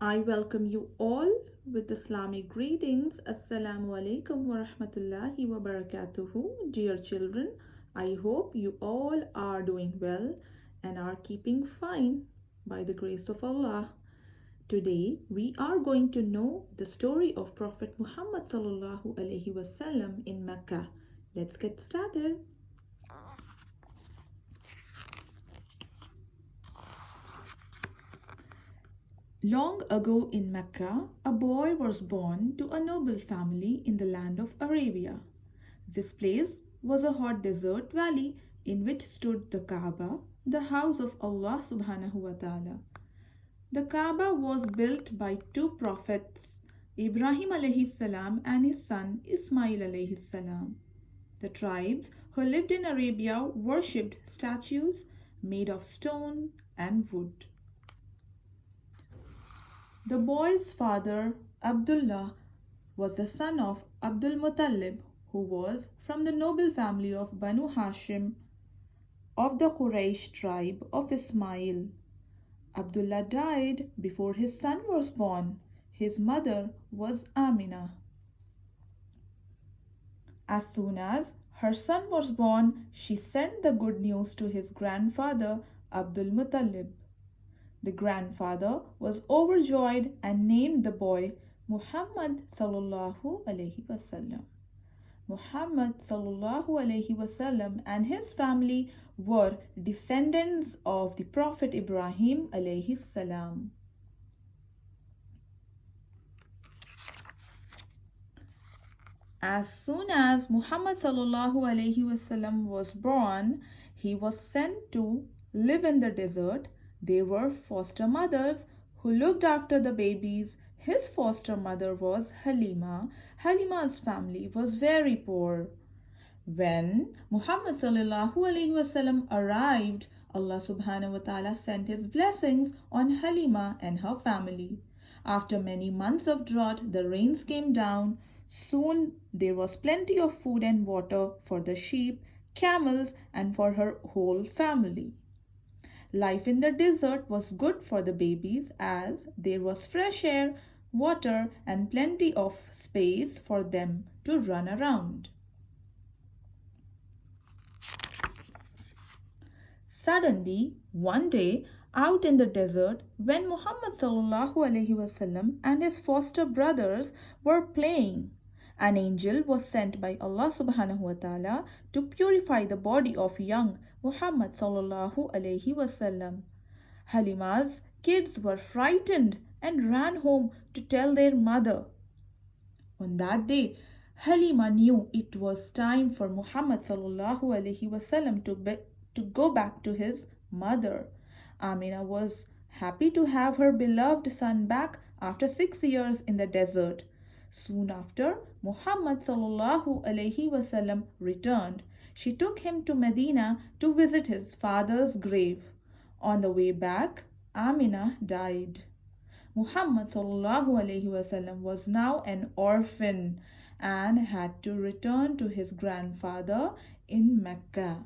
I welcome you all with Islamic greetings. Assalamu alaikum wa rahmatullahi wa barakatuhu. Dear children, I hope you all are doing well and are keeping fine by the grace of Allah. Today we are going to know the story of Prophet Muhammad sallallahu alaihi wasallam in Mecca. Let's get started. Long ago in Mecca, a boy was born to a noble family in the land of Arabia. This place was a hot desert valley in which stood the Kaaba, the house of Allah subhanahu wa ta'ala. The Kaaba was built by two prophets, Ibrahim alayhi salam and his son Ismail alayhi salam. The tribes who lived in Arabia worshipped statues made of stone and wood. The boy's father, Abdullah, was the son of Abdul Muttalib, who was from the noble family of Banu Hashim of the Quraysh tribe of Ismail. Abdullah died before his son was born. His mother was Amina. As soon as her son was born, she sent the good news to his grandfather, Abdul Muttalib. The grandfather was overjoyed and named the boy Muhammad sallallahu alaihi wasallam. Muhammad sallallahu alaihi wasallam and his family were descendants of the Prophet Ibrahim alayhi salam. As soon as Muhammad sallallahu alaihi wasallam was born, he was sent to live in the desert. There were foster mothers who looked after the babies. His foster mother was Halima. Halima's family was very poor. When Muhammad sallallahu alaihi wasallam arrived, Allah subhanahu wa ta'ala sent his blessings on Halima and her family. After many months of drought, the rains came down. Soon there was plenty of food and water for the sheep, camels, and for her whole family. Life in the desert was good for the babies as there was fresh air, water, and plenty of space for them to run around. Suddenly, one day, out in the desert, when Muhammad sallallahu alaihi wasallam and his foster brothers were playing, an angel was sent by Allah subhanahu wa ta'ala to purify the body of young Muhammad sallallahu alaihi wasallam. Halima's kids were frightened and ran home to tell their mother. On that day, Halima knew it was time for Muhammad sallallahu alaihi wasallam to go back to his mother. Amina was happy to have her beloved son back after 6 years in the desert. Soon after, Muhammad sallallahu alaihi wasallam returned. She took him to Medina to visit his father's grave. On the way back, Amina died. Muhammad sallallahu alaihi wasallam was now an orphan and had to return to his grandfather in Mecca.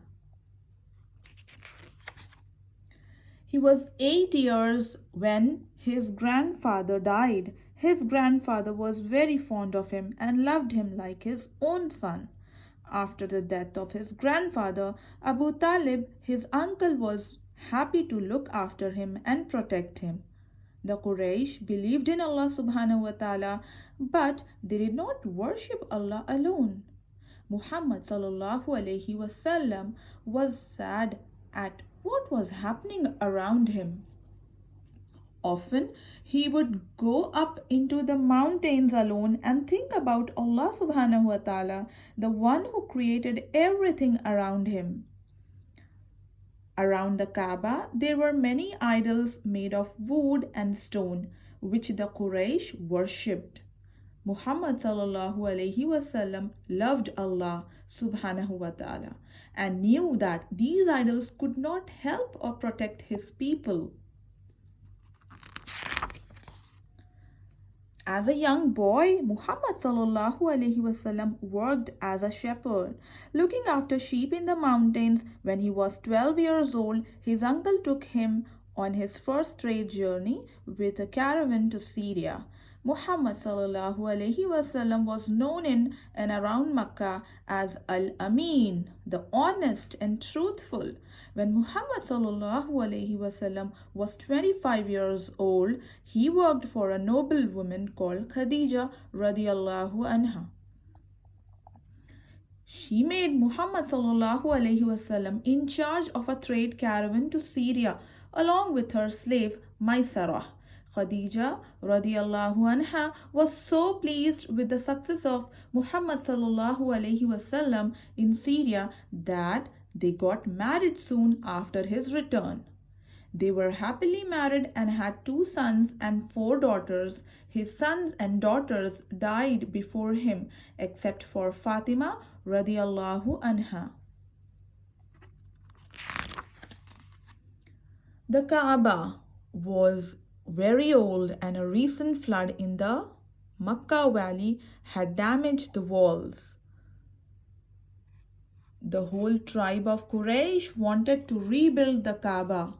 He was 8 years when his grandfather died. His grandfather was very fond of him and loved him like his own son. After the death of his grandfather, Abu Talib, his uncle, was happy to look after him and protect him. The Quraysh believed in Allah subhanahu wa ta'ala, but they did not worship Allah alone. Muhammad sallallahu alaihi wasallam was sad at what was happening around him. Often he would go up into the mountains alone and think about Allah subhanahu wa ta'ala, the one who created everything around him. Around the Kaaba, there were many idols made of wood and stone, which the Quraysh worshipped. Muhammad sallallahu alaihi wasallam loved Allah subhanahu wa ta'ala and knew that these idols could not help or protect his people. As a young boy, Muhammad sallallahu alaihi wasallam worked as a shepherd, looking after sheep in the mountains. When he was 12 years old, his uncle took him on his first trade journey with a caravan to Syria. Muhammad sallallahu alaihi wasallam was known in and around Mecca as Al-Amin, the honest and truthful. When Muhammad sallallahu alaihi wasallam was 25 years old, he worked for a noble woman called Khadija radiallahu anha. She made Muhammad sallallahu alaihi wasallam in charge of a trade caravan to Syria along with her slave Maisarah. Khadija radiallahu anha was so pleased with the success of Muhammad sallallahu alaihi wasallam in Syria that they got married soon after his return. They were happily married and had 2 sons and 4 daughters. His sons and daughters died before him except for Fatima radiallahu anha. The Kaaba was very old and a recent flood in the Makkah valley had damaged the walls. The whole tribe of Quraysh wanted to rebuild the Kaaba.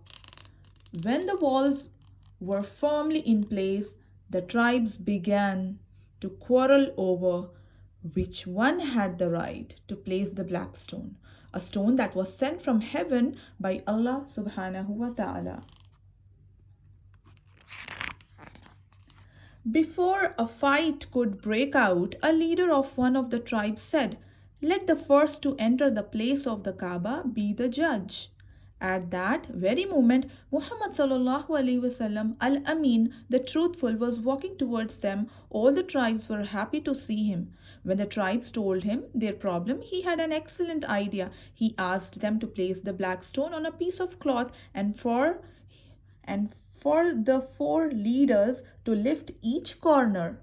When the walls were firmly in place, the tribes began to quarrel over which one had the right to place the black stone, a stone that was sent from heaven by Allah subhanahu wa ta'ala. Before a fight could break out, a leader of one of the tribes said, "Let the first to enter the place of the Kaaba be the judge." At that very moment, Muhammad sallallahu alaihi wasallam, Al-Amin, the truthful, was walking towards them. All the tribes were happy to see him. When the tribes told him their problem, he had an excellent idea. He asked them to place the black stone on a piece of cloth and for the 4 leaders to lift each corner.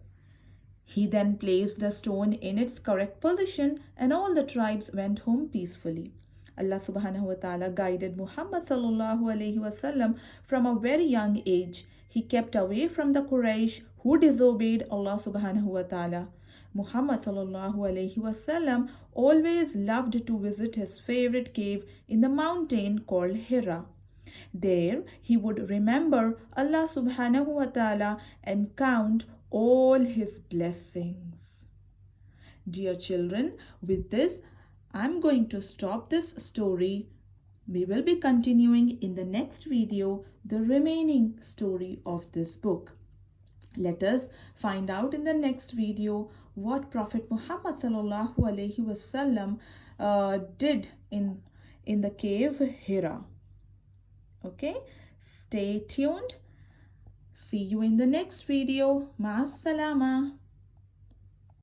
He then placed the stone in its correct position and all the tribes went home peacefully. Allah subhanahu wa ta'ala guided Muhammad sallallahu alaihi wasallam from a very young age. He kept away from the Quraysh who disobeyed Allah subhanahu wa ta'ala. Muhammad sallallahu alaihi wasallam always loved to visit his favorite cave in the mountain called Hira. There he would remember Allah subhanahu wa ta'ala and count all his blessings. Dear children, with this I'm going to stop this story. We will be continuing in the next video the remaining story of this book. Let us find out in the next video what Prophet Muhammad sallallahu alaihi wasallam did in the cave Hira. Okay, stay tuned. See you in the next video. Ma'as salama.